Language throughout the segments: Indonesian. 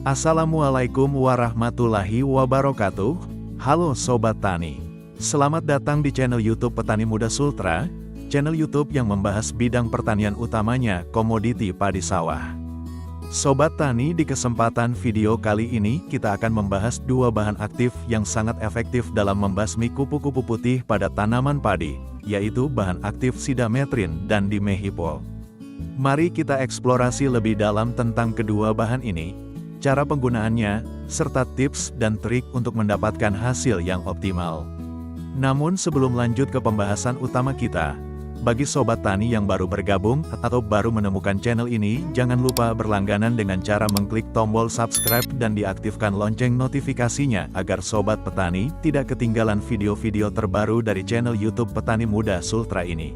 Assalamualaikum warahmatullahi wabarakatuh. Halo Sobat Tani. Selamat datang di channel YouTube Petani Muda Sultra, channel YouTube yang membahas bidang pertanian utamanya komoditi padi sawah. Sobat Tani, di kesempatan video kali ini kita akan membahas dua bahan aktif yang sangat efektif dalam membasmi kupu-kupu putih pada tanaman padi, yaitu bahan aktif sidametrin dan dimehipol. Mari kita eksplorasi lebih dalam tentang kedua bahan ini, cara penggunaannya, serta tips dan trik untuk mendapatkan hasil yang optimal. Namun sebelum lanjut ke pembahasan utama kita, bagi Sobat Tani yang baru bergabung atau baru menemukan channel ini, jangan lupa berlangganan dengan cara mengklik tombol subscribe dan diaktifkan lonceng notifikasinya agar Sobat Petani tidak ketinggalan video-video terbaru dari channel YouTube Petani Muda Sultra ini.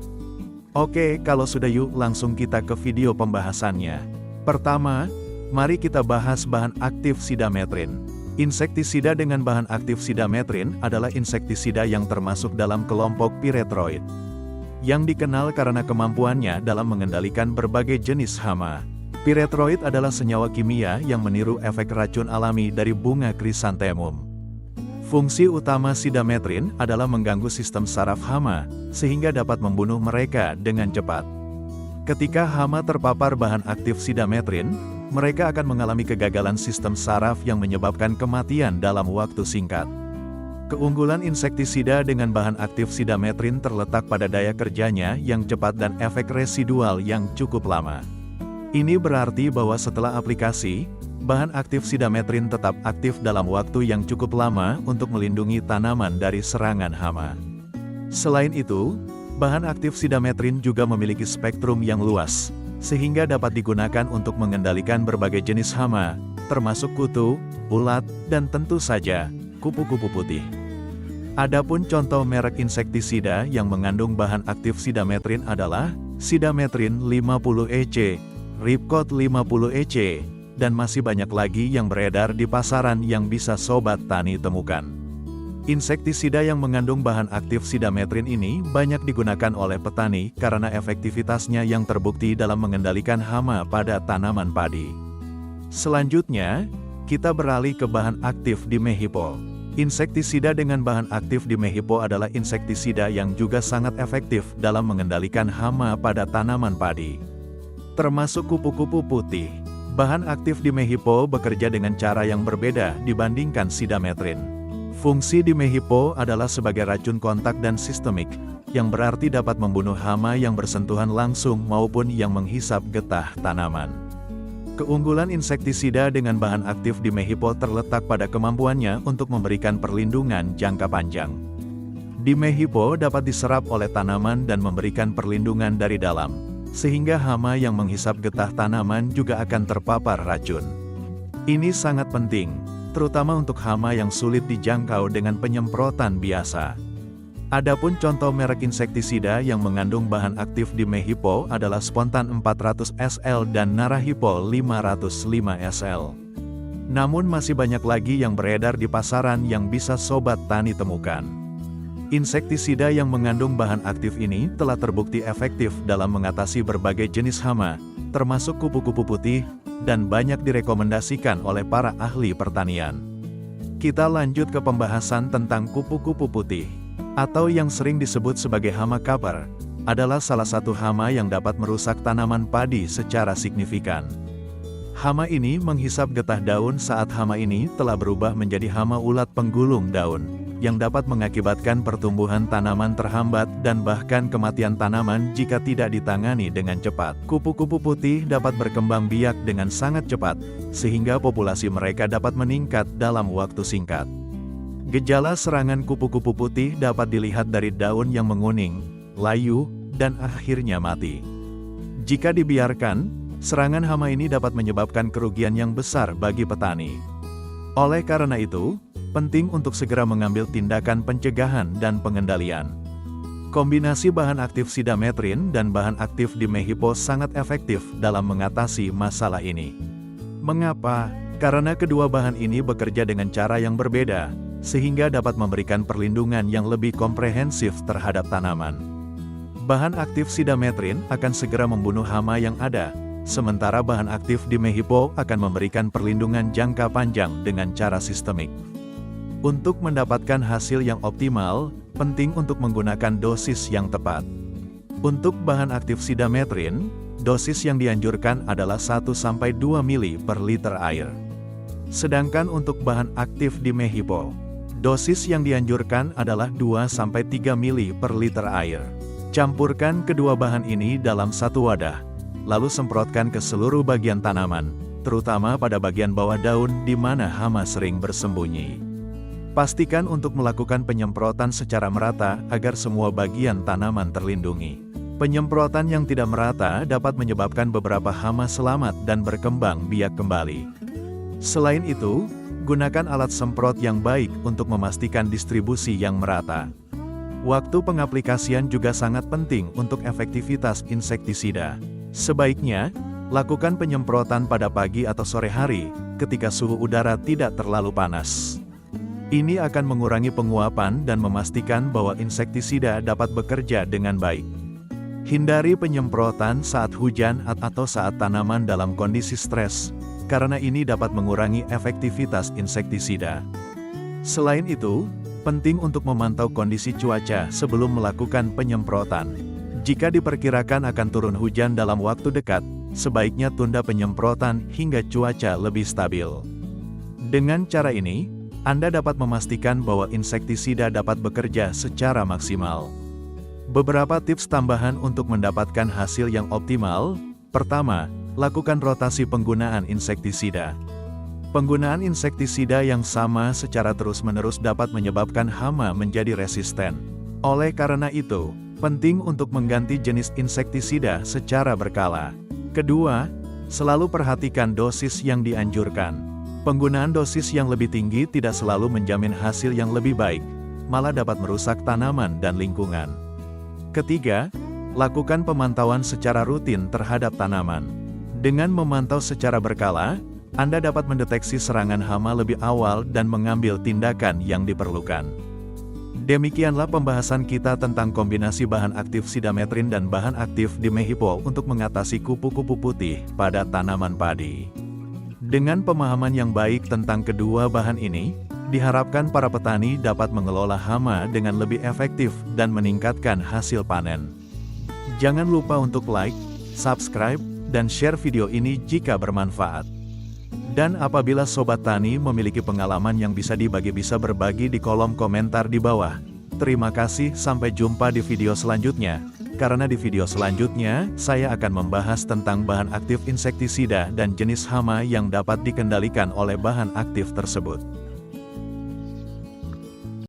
Oke, kalau sudah yuk langsung kita ke video pembahasannya. Pertama, mari kita bahas bahan aktif sidametrin. Insektisida dengan bahan aktif sidametrin adalah insektisida yang termasuk dalam kelompok piretroid, yang dikenal karena kemampuannya dalam mengendalikan berbagai jenis hama. Piretroid adalah senyawa kimia yang meniru efek racun alami dari bunga krisantemum. Fungsi utama sidametrin adalah mengganggu sistem saraf hama, sehingga dapat membunuh mereka dengan cepat. Ketika hama terpapar bahan aktif sidametrin, mereka akan mengalami kegagalan sistem saraf yang menyebabkan kematian dalam waktu singkat. Keunggulan insektisida dengan bahan aktif sidametrin terletak pada daya kerjanya yang cepat dan efek residual yang cukup lama. Ini berarti bahwa setelah aplikasi, bahan aktif sidametrin tetap aktif dalam waktu yang cukup lama untuk melindungi tanaman dari serangan hama. Selain itu, bahan aktif sidametrin juga memiliki spektrum yang luas, sehingga dapat digunakan untuk mengendalikan berbagai jenis hama, termasuk kutu, ulat, dan tentu saja, kupu-kupu putih. Adapun contoh merek insektisida yang mengandung bahan aktif sidametrin adalah Sidametrin 50EC, Ripcot 50EC, dan masih banyak lagi yang beredar di pasaran yang bisa Sobat Tani temukan. Insektisida yang mengandung bahan aktif sidametrin ini banyak digunakan oleh petani karena efektivitasnya yang terbukti dalam mengendalikan hama pada tanaman padi. Selanjutnya, kita beralih ke bahan aktif dimehipol. Insektisida dengan bahan aktif dimehipol adalah insektisida yang juga sangat efektif dalam mengendalikan hama pada tanaman padi, termasuk kupu-kupu putih. Bahan aktif dimehipol bekerja dengan cara yang berbeda dibandingkan sidametrin. Fungsi dimehipol adalah sebagai racun kontak dan sistemik, yang berarti dapat membunuh hama yang bersentuhan langsung maupun yang menghisap getah tanaman. Keunggulan insektisida dengan bahan aktif dimehipol terletak pada kemampuannya untuk memberikan perlindungan jangka panjang. Dimehipol dapat diserap oleh tanaman dan memberikan perlindungan dari dalam, sehingga hama yang menghisap getah tanaman juga akan terpapar racun. Ini sangat penting, terutama untuk hama yang sulit dijangkau dengan penyemprotan biasa. Adapun contoh merek insektisida yang mengandung bahan aktif dimehipol adalah Spontan 400 SL dan Narahipol 505 SL. Namun masih banyak lagi yang beredar di pasaran yang bisa Sobat Tani temukan. Insektisida yang mengandung bahan aktif ini telah terbukti efektif dalam mengatasi berbagai jenis hama, termasuk kupu-kupu putih, dan banyak direkomendasikan oleh para ahli pertanian. Kita lanjut ke pembahasan tentang kupu-kupu putih, atau yang sering disebut sebagai hama caper, adalah salah satu hama yang dapat merusak tanaman padi secara signifikan. Hama ini menghisap getah daun saat hama ini telah berubah menjadi hama ulat penggulung daun, yang dapat mengakibatkan pertumbuhan tanaman terhambat dan bahkan kematian tanaman jika tidak ditangani dengan cepat. Kupu-kupu putih dapat berkembang biak dengan sangat cepat, sehingga populasi mereka dapat meningkat dalam waktu singkat. Gejala serangan kupu-kupu putih dapat dilihat dari daun yang menguning, layu, dan akhirnya mati. Jika dibiarkan, serangan hama ini dapat menyebabkan kerugian yang besar bagi petani. Oleh karena itu, penting untuk segera mengambil tindakan pencegahan dan pengendalian. Kombinasi bahan aktif sidametrin dan bahan aktif dimehipol sangat efektif dalam mengatasi masalah ini. Mengapa? Karena kedua bahan ini bekerja dengan cara yang berbeda, sehingga dapat memberikan perlindungan yang lebih komprehensif terhadap tanaman. Bahan aktif sidametrin akan segera membunuh hama yang ada, sementara bahan aktif dimehipo akan memberikan perlindungan jangka panjang dengan cara sistemik. Untuk mendapatkan hasil yang optimal, penting untuk menggunakan dosis yang tepat. Untuk bahan aktif sidametrin, dosis yang dianjurkan adalah 1-2 mili per liter air. Sedangkan untuk bahan aktif dimehipo, dosis yang dianjurkan adalah 2-3 mili per liter air. Campurkan kedua bahan ini dalam satu wadah, lalu semprotkan ke seluruh bagian tanaman, terutama pada bagian bawah daun di mana hama sering bersembunyi. Pastikan untuk melakukan penyemprotan secara merata agar semua bagian tanaman terlindungi. Penyemprotan yang tidak merata dapat menyebabkan beberapa hama selamat dan berkembang biak kembali. Selain itu, gunakan alat semprot yang baik untuk memastikan distribusi yang merata. Waktu pengaplikasian juga sangat penting untuk efektivitas insektisida. Sebaiknya, lakukan penyemprotan pada pagi atau sore hari, ketika suhu udara tidak terlalu panas. Ini akan mengurangi penguapan dan memastikan bahwa insektisida dapat bekerja dengan baik. Hindari penyemprotan saat hujan atau saat tanaman dalam kondisi stres, karena ini dapat mengurangi efektivitas insektisida. Selain itu, penting untuk memantau kondisi cuaca sebelum melakukan penyemprotan. Jika diperkirakan akan turun hujan dalam waktu dekat, sebaiknya tunda penyemprotan hingga cuaca lebih stabil. Dengan cara ini, Anda dapat memastikan bahwa insektisida dapat bekerja secara maksimal. Beberapa tips tambahan untuk mendapatkan hasil yang optimal. Pertama, lakukan rotasi penggunaan insektisida. Penggunaan insektisida yang sama secara terus-menerus dapat menyebabkan hama menjadi resisten. Oleh karena itu, penting untuk mengganti jenis insektisida secara berkala. Kedua, selalu perhatikan dosis yang dianjurkan. Penggunaan dosis yang lebih tinggi tidak selalu menjamin hasil yang lebih baik, malah dapat merusak tanaman dan lingkungan. Ketiga, lakukan pemantauan secara rutin terhadap tanaman. Dengan memantau secara berkala, Anda dapat mendeteksi serangan hama lebih awal dan mengambil tindakan yang diperlukan. Demikianlah pembahasan kita tentang kombinasi bahan aktif sidametrin dan bahan aktif dimehipo untuk mengatasi kupu-kupu putih pada tanaman padi. Dengan pemahaman yang baik tentang kedua bahan ini, diharapkan para petani dapat mengelola hama dengan lebih efektif dan meningkatkan hasil panen. Jangan lupa untuk like, subscribe, dan share video ini jika bermanfaat. Dan apabila Sobat Tani memiliki pengalaman yang bisa berbagi di kolom komentar di bawah. Terima kasih, sampai jumpa di video selanjutnya. Karena di video selanjutnya, saya akan membahas tentang bahan aktif insektisida dan jenis hama yang dapat dikendalikan oleh bahan aktif tersebut.